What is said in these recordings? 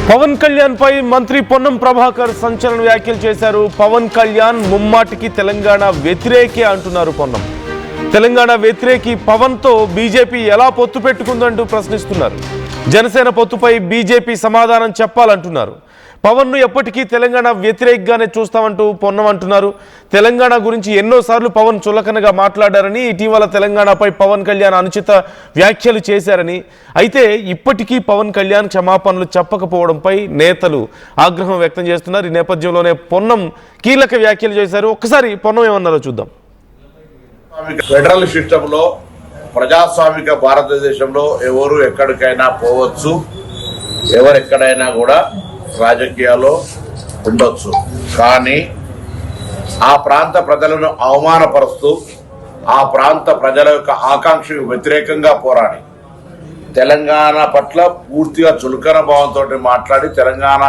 పవన్ కళ్యాణ్ పై మంత్రి పొన్నం ప్రభాకర్ సంచలన వ్యాఖ్యలు చేశారు. పవన్ కళ్యాణ్ ముమ్మాటికి తెలంగాణ వ్యతిరేకే అంటున్నారు పొన్నం. తెలంగాణ వ్యతిరేకి పవన్ తో బీజేపీ ఎలా పొత్తు పెట్టుకుందంటూ ప్రశ్నిస్తున్నారు. జనసేన పొత్తుపై బీజేపీ సమాధానం చెప్పాలంటున్నారు. పవన్ ను ఎప్పటికీ తెలంగాణ వ్యతిరేకంగానే చూస్తామంటూ పొన్నం అంటున్నారు. తెలంగాణ గురించి ఎన్నోసార్లు పవన్ చులకనగా మాట్లాడారని, ఇటీవల తెలంగాణపై పవన్ కళ్యాణ్ అనుచిత వ్యాఖ్యలు చేశారని, అయితే ఇప్పటికీ పవన్ కళ్యాణ్ క్షమాపణలు చెప్పకపోవడంపై నేతలు ఆగ్రహం వ్యక్తం చేస్తున్నారు. ఈ నేపథ్యంలోనే పొన్నం కీలక వ్యాఖ్యలు చేశారు. ఒక్కసారి పొన్నం ఏమన్నారో చూద్దాం. ఫెడరల్ సిస్టంలో ప్రజాస్వామిక భారతదేశంలో ఎవరు ఎక్కడికైనా పోవచ్చు, ఎవరెక్కడైనా కూడా రాజకీయాల్లో ఉండొచ్చు. కానీ ఆ ప్రాంత ప్రజలను అవమానపరుస్తూ ఆ ప్రాంత ప్రజల యొక్క ఆకాంక్షకు వ్యతిరేకంగా పోరాడి తెలంగాణ పట్ల పూర్తిగా చులకన భావంతో మాట్లాడి తెలంగాణ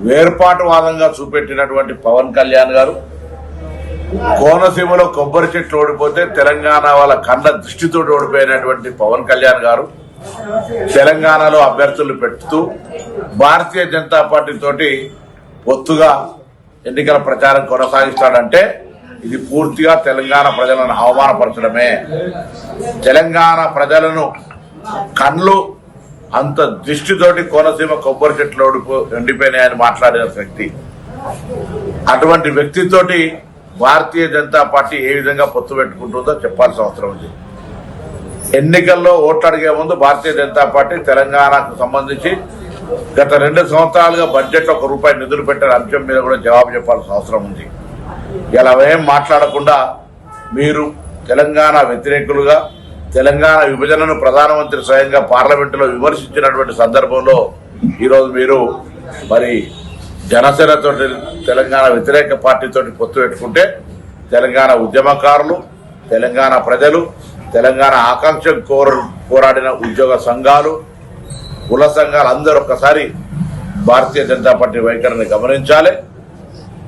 వేర్పాటువాదంగా చూపెట్టినటువంటి పవన్ కళ్యాణ్ గారు కోనసీమలో కొబ్బరి చెట్లు ఓడిపోతే తెలంగాణ వాళ్ళ కళ్ళ దృష్టితో ఓడిపోయినటువంటి పవన్ కళ్యాణ్ గారు తెలంగాణలో అభ్యర్థులు పెడుతూ భారతీయ జనతా పార్టీ తోటి పొత్తుగా ఎన్నికల ప్రచారం కొనసాగిస్తాడంటే ఇది పూర్తిగా తెలంగాణ ప్రజలను అవమానపరచడమే. తెలంగాణ ప్రజలను కళ్ళు అంత దృష్టితోటి కోనసీమ కొబ్బరి చెట్లు ఎండిపోయినాయని మాట్లాడిన వ్యక్తి, అటువంటి వ్యక్తితోటి భారతీయ జనతా పార్టీ ఏ విధంగా పొత్తు పెట్టుకుంటుందో చెప్పాల్సిన అవసరం ఉంది. ఎన్నికల్లో ఓట్లు అడిగే ముందు భారతీయ జనతా పార్టీ తెలంగాణకు సంబంధించి గత 2 సంవత్సరాలుగా బడ్జెట్లో ₹1 నిధులు పెట్టిన అంశం మీద కూడా జవాబు చెప్పాల్సిన అవసరం ఉంది. ఇలా ఏం మాట్లాడకుండా మీరు తెలంగాణ వ్యతిరేకులుగా తెలంగాణ విభజనను ప్రధానమంత్రి స్వయంగా పార్లమెంటులో విమర్శించినటువంటి సందర్భంలో ఈరోజు మీరు మరి జనసేనతో తెలంగాణ వ్యతిరేక పార్టీతోటి పొత్తు పెట్టుకుంటే తెలంగాణ ఉద్యమకారులు, తెలంగాణ ప్రజలు, తెలంగాణ ఆకాంక్ష పోరాడిన ఉద్యోగ సంఘాలు, కుల సంఘాలు అందరూ ఒక్కసారి భారతీయ జనతా పార్టీ వైఖరిని గమనించాలి.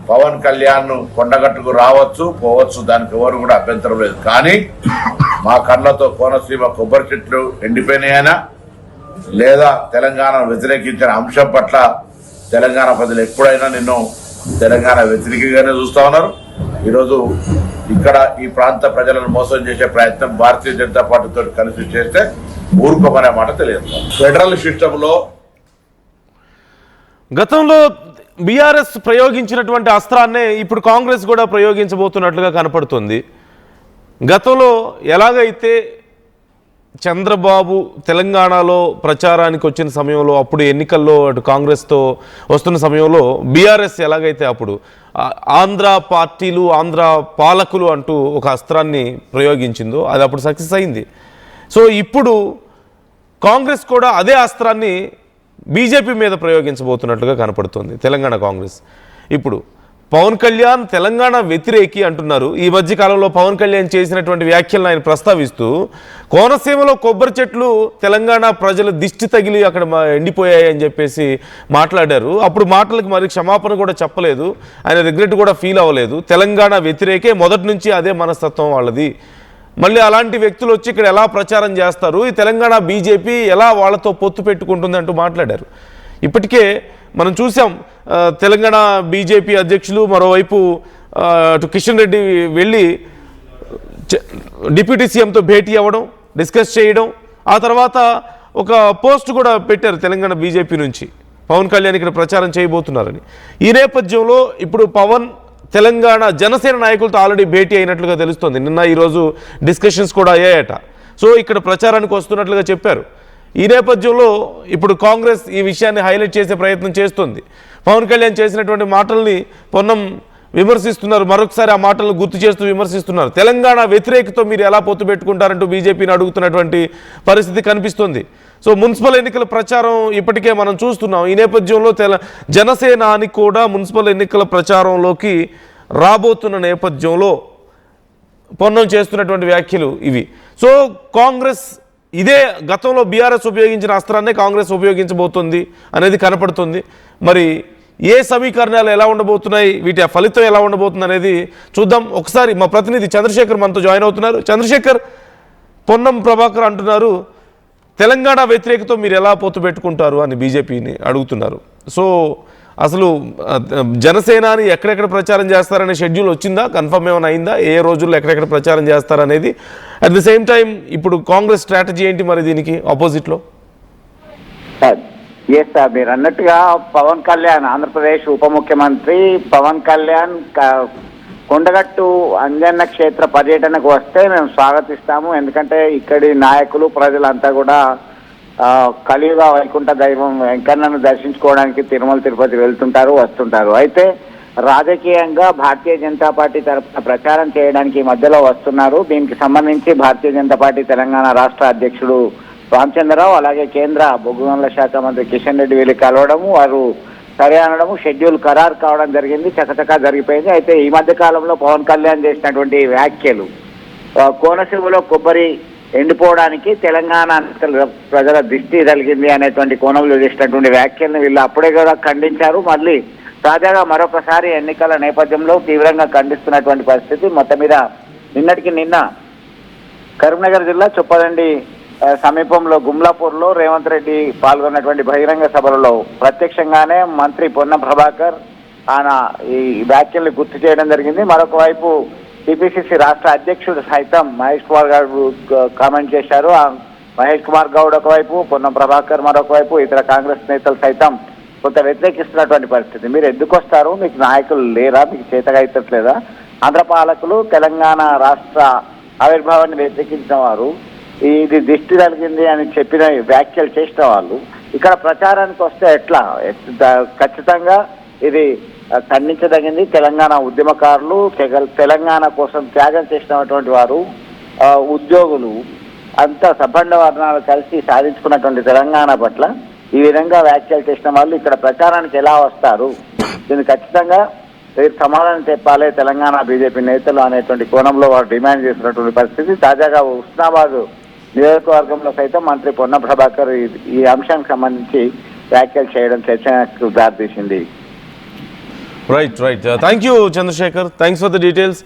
పవన్ కళ్యాణ్ కొండగట్టుకు రావచ్చు పోవచ్చు, దానికి ఎవరు కూడా అభ్యంతరం లేదు. కానీ మా కళ్ళతో కోనసీమ కొబ్బరి చెట్లు ఎండిపోయినాయనా లేదా తెలంగాణను వ్యతిరేకించిన అంశం పట్ల తెలంగాణ ప్రజలు ఎప్పుడైనా నిన్ను తెలంగాణ వ్యతిరేకంగానే చూస్తా ఉన్నారు. ఈరోజు ఇక్కడ ఈ ప్రాంత ప్రజలను మోసం చేసే ప్రయత్నం భారతీయ జనతా పార్టీతో కలిసి చేస్తే ఊరుకోమనే మాట తెలియదు. ఫెడరల్ సిస్టంలో గతంలో బీఆర్ఎస్ ప్రయోగించినటువంటి అస్త్రాన్నే ఇప్పుడు కాంగ్రెస్ కూడా ప్రయోగించబోతున్నట్లుగా కనపడుతుంది. గతంలో ఎలాగైతే చంద్రబాబు తెలంగాణలో ప్రచారానికి వచ్చిన సమయంలో, అప్పుడు ఎన్నికల్లో అటు కాంగ్రెస్తో వస్తున్న సమయంలో బీఆర్ఎస్ ఎలాగైతే అప్పుడు ఆంధ్ర పార్టీలు, ఆంధ్ర పాలకులు అంటూ ఒక అస్త్రాన్ని ప్రయోగించిందో అది అప్పుడు సక్సెస్ అయింది. సో ఇప్పుడు కాంగ్రెస్ కూడా అదే అస్త్రాన్ని బీజేపీ మీద ప్రయోగించబోతున్నట్లుగా కనపడుతుంది తెలంగాణ కాంగ్రెస్. ఇప్పుడు పవన్ కళ్యాణ్ తెలంగాణ వ్యతిరేకి అంటున్నారు. ఈ మధ్య కాలంలో పవన్ కళ్యాణ్ చేసినటువంటి వ్యాఖ్యలను ఆయన ప్రస్తావిస్తూ కోనసీమలో కొబ్బరి చెట్లు తెలంగాణ ప్రజల దిష్టి తగిలి అక్కడ ఎండిపోయాయి అని చెప్పేసి మాట్లాడారు. అప్పుడు మాటలకు మరి క్షమాపణ కూడా చెప్పలేదు, ఆయన రిగ్రెట్ కూడా ఫీల్ అవ్వలేదు. తెలంగాణ వ్యతిరేకే, మొదటి నుంచి అదే మనస్తత్వం వాళ్ళది. మళ్ళీ అలాంటి వ్యక్తులు వచ్చి ఇక్కడ ఎలా ప్రచారం చేస్తారు, ఈ తెలంగాణ బీజేపీ ఎలా వాళ్ళతో పొత్తు పెట్టుకుంటుంది అంటూ మాట్లాడారు. ఇప్పటికే మనం చూసాం తెలంగాణ బీజేపీ అధ్యక్షులు మరోవైపు అటు కిషన్ రెడ్డి వెళ్ళి డిప్యూటీ సీఎంతో భేటీ అవ్వడం, డిస్కస్ చేయడం, ఆ తర్వాత ఒక పోస్ట్ కూడా పెట్టారు తెలంగాణ బీజేపీ నుంచి పవన్ కళ్యాణ్ ఇక్కడ ప్రచారం చేయబోతున్నారని. ఈ నేపథ్యంలో ఇప్పుడు పవన్ తెలంగాణ జనసేన నాయకులతో ఆల్రెడీ భేటీ అయినట్లుగా తెలుస్తుంది. నిన్న ఈరోజు డిస్కషన్స్ కూడా అయ్యాయట. సో ఇక్కడ ప్రచారానికి వస్తున్నట్లుగా చెప్పారు. ఈ నేపథ్యంలో ఇప్పుడు కాంగ్రెస్ ఈ విషయాన్ని హైలైట్ చేసే ప్రయత్నం చేస్తుంది. పవన్ కళ్యాణ్ చేసినటువంటి మాటల్ని పొన్నం విమర్శిస్తున్నారు. మరొకసారి ఆ మాటలను గుర్తు చేస్తూ విమర్శిస్తున్నారు. తెలంగాణ వ్యతిరేకతో మీరు ఎలా పొత్తు పెట్టుకుంటారంటూ బీజేపీని అడుగుతున్నటువంటి పరిస్థితి కనిపిస్తుంది. సో మున్సిపల్ ఎన్నికల ప్రచారం ఇప్పటికే మనం చూస్తున్నాం. ఈ నేపథ్యంలో జనసేనాని కూడా మున్సిపల్ ఎన్నికల ప్రచారంలోకి రాబోతున్న నేపథ్యంలో పొన్నం చేస్తున్నటువంటి వ్యాఖ్యలు ఇవి. సో కాంగ్రెస్ ఇదే గతంలో బీఆర్ఎస్ ఉపయోగించిన అస్త్రాన్నే కాంగ్రెస్ ఉపయోగించబోతుంది అనేది కనపడుతుంది. మరి ఏ సమీకరణాలు ఎలా ఉండబోతున్నాయి, వీటి ఫలితం ఎలా ఉండబోతుంది అనేది చూద్దాం. ఒకసారి మా ప్రతినిధి చంద్రశేఖర్ మనతో జాయిన్ అవుతున్నారు. చంద్రశేఖర్, పొన్నం ప్రభాకర్ అంటున్నారు తెలంగాణ వ్యతిరేకతో మీరు ఎలా పొత్తు పెట్టుకుంటారు అని బీజేపీని అడుగుతున్నారు. సో అసలు జనసేనాని ఎక్కడెక్కడ ప్రచారం చేస్తారనే షెడ్యూల్ వచ్చిందా, కన్ఫర్మ్ ఏమైనా అయిందా, ఏ రోజుల్లో ఎక్కడెక్కడ ప్రచారం చేస్తారనేది? అట్ ది సేమ్ టైం ఇప్పుడు కాంగ్రెస్ స్ట్రాటజీ ఏంటి మరి దీనికి ఆపోజిట్లో? ఎస్ సార్, మీరు అన్నట్టుగా పవన్ కళ్యాణ్, ఆంధ్రప్రదేశ్ ఉప ముఖ్యమంత్రి పవన్ కళ్యాణ్ కొండగట్టు అంజన్న క్షేత్ర పర్యటనకు వస్తే మేము స్వాగతిస్తాము. ఎందుకంటే ఇక్కడి నాయకులు ప్రజలంతా కూడా కలియుగ వైకుంఠ దైవం వెంకన్నను దర్శించుకోవడానికి తిరుమల తిరుపతి వెళ్తుంటారు, వస్తుంటారు. అయితే రాజకీయంగా భారతీయ జనతా పార్టీ తరఫున ప్రచారం చేయడానికి మధ్యలో వస్తున్నారు. దీనికి సంబంధించి భారతీయ జనతా పార్టీ తెలంగాణ రాష్ట్ర అధ్యక్షుడు రామచంద్రరావు, అలాగే కేంద్ర బొగ్గు గనుల శాఖ మంత్రి కిషన్ రెడ్డి వీళ్ళు కలవడము, వారు సరే అనడము, షెడ్యూల్ ఖరారు కావడం జరిగింది. చకచకా జరిగిపోయింది. అయితే ఈ మధ్య కాలంలో పవన్ కళ్యాణ్ చేసినటువంటి వ్యాఖ్యలు, కోనసీమలో కొబ్బరి ఎండిపోవడానికి తెలంగాణ ప్రజల దృష్టి కలిగింది అనేటువంటి కోణంలో చేసినటువంటి వ్యాఖ్యలను వీళ్ళు అప్పుడే కూడా ఖండించారు. మళ్ళీ తాజాగా మరొకసారి ఎన్నికల నేపథ్యంలో తీవ్రంగా ఖండిస్తున్నటువంటి పరిస్థితి. మొత్తం మీద నిన్నటికి నిన్న కరీంనగర్ జిల్లా చొప్పదండి సమీపంలో గుమ్లాపూర్లో రేవంత్ రెడ్డి పాల్గొన్నటువంటి బహిరంగ సభలలో ప్రత్యక్షంగానే మంత్రి పొన్నం ప్రభాకర్ ఆయన ఈ వ్యాఖ్యల్ని గుర్తు చేయడం జరిగింది. మరొక వైపు టీపీసీసీ రాష్ట్ర అధ్యక్షుడు సైతం మహేష్ కుమార్ గౌడ్ కామెంట్ చేశారు. మహేష్ కుమార్ గౌడ్ ఒకవైపు, పొన్నం ప్రభాకర్ మరొక వైపు, ఇతర కాంగ్రెస్ నేతలు సైతం కొంత వ్యతిరేకిస్తున్నటువంటి పరిస్థితి. మీరు ఎందుకు వస్తారు, మీకు నాయకులు లేరా, మీకు చేతగైతట్లేదా? ఆంధ్ర పాలకులు తెలంగాణ రాష్ట్ర ఆవిర్భావాన్ని వ్యతిరేకించిన వారు, ఇది దిష్టి కలిగింది అని చెప్పిన వ్యాఖ్యలు చేసిన వాళ్ళు ఇక్కడ ప్రచారానికి వస్తే ఎట్లా? ఖచ్చితంగా ఇది ఖండించదగింది. తెలంగాణ ఉద్యమకారులు, తెలంగాణ కోసం త్యాగం చేసినటువంటి వారు, ఉద్యోగులు అంతా సబ్బండ వర్ణాలు కలిసి సాధించుకున్నటువంటి తెలంగాణ పట్ల ఈ విధంగా వ్యాఖ్యలు చేసిన వాళ్ళు ఇక్కడ ప్రచారానికి ఎలా వస్తారు? దీన్ని ఖచ్చితంగా సమాధానం చెప్పాలి తెలంగాణ బీజేపీ నేతలు అనేటువంటి కోణంలో వారు డిమాండ్ చేసినటువంటి పరిస్థితి. తాజాగా హుస్నాబాద్ నియోజకవర్గంలో సైతం మంత్రి పొన్నం ప్రభాకర్ ఈ అంశానికి సంబంధించి వ్యాఖ్యలు చేయడం చర్చకు దారితీసింది. Right. Thank you Chandrashekar, thanks for the details.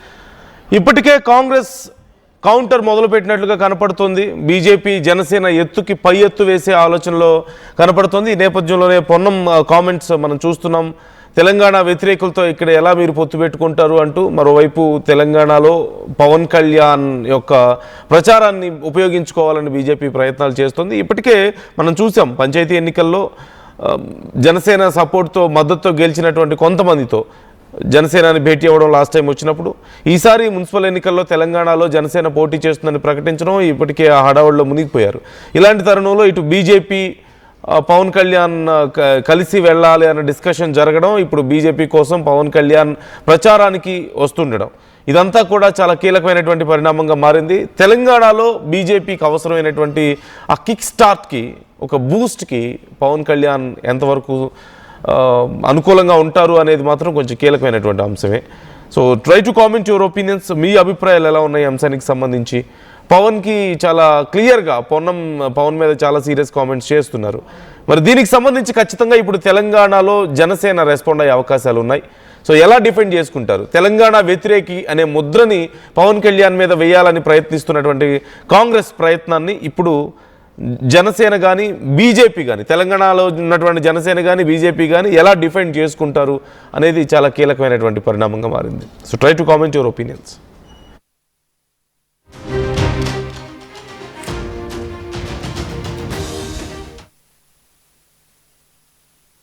ఇప్పటికే కాంగ్రెస్ కౌంటర్ మొదలుపెట్టినట్లుగా కనపడుతుంది. బీజేపీ జనసేన ఎత్తుకి పై ఎత్తు వేసే ఆలోచనలో కనపడుతుంది. ఈ నేపథ్యంలోనే పొన్నం కామెంట్స్ మనం చూస్తున్నాం. తెలంగాణ వ్యతిరేకులతో ఇక్కడ ఎలా మీరు పొత్తు పెట్టుకుంటారు అంటూ. మరోవైపు తెలంగాణలో పవన్ కళ్యాణ్ యొక్క ప్రచారాన్ని ఉపయోగించుకోవాలని బీజేపీ ప్రయత్నాలు చేస్తుంది. ఇప్పటికే మనం చూసాం పంచాయతీ ఎన్నికల్లో జనసేన సపోర్ట్తో మద్దతుతో గెలిచినటువంటి కొంతమందితో జనసేనని భేటీ అవ్వడం లాస్ట్ టైం వచ్చినప్పుడు. ఈసారి మున్సిపల్ ఎన్నికల్లో తెలంగాణలో జనసేన పోటీ చేస్తుందని ప్రకటించడం ఇప్పటికే ఆ హడావుడిలో మునిగిపోయారు. ఇలాంటి తరుణంలో ఇటు బీజేపీ పవన్ కళ్యాణ్ కలిసి వెళ్ళాలి అన్న డిస్కషన్ జరగడం, ఇప్పుడు బీజేపీ కోసం పవన్ కళ్యాణ్ ప్రచారానికి వస్తుండడం, ఇదంతా కూడా చాలా కీలకమైనటువంటి పరిణామంగా మారింది. తెలంగాణలో బీజేపీకి అవసరమైనటువంటి ఆ కిక్ స్టార్ట్కి, ఒక బూస్ట్కి పవన్ కళ్యాణ్ ఎంతవరకు అనుకూలంగా ఉంటారు అనేది మాత్రం కొంచెం కీలకమైనటువంటి అంశమే. So try to comment your opinions. మీ అభిప్రాయాలు ఎలా ఉన్నాయి అంశానికి సంబంధించి? పవన్కి చాలా క్లియర్గా పవన్ మీద చాలా సీరియస్ కామెంట్స్ చేస్తున్నారు. మరి దీనికి సంబంధించి ఖచ్చితంగా ఇప్పుడు తెలంగాణలో జనసేన రెస్పాండ్ అయ్యే అవకాశాలు ఉన్నాయి. సో ఎలా డిఫెండ్ చేసుకుంటారు? తెలంగాణ వ్యతిరేకి అనే ముద్రని పవన్ కళ్యాణ్ మీద వేయాలని ప్రయత్నిస్తున్నటువంటి కాంగ్రెస్ ప్రయత్నాన్ని ఇప్పుడు జనసేన కానీ బీజేపీ కానీ, తెలంగాణలో ఉన్నటువంటి జనసేన కానీ బీజేపీ కానీ ఎలా డిఫెండ్ చేసుకుంటారు అనేది చాలా కీలకమైనటువంటి పరిణామంగా మారింది. So try to comment your opinions.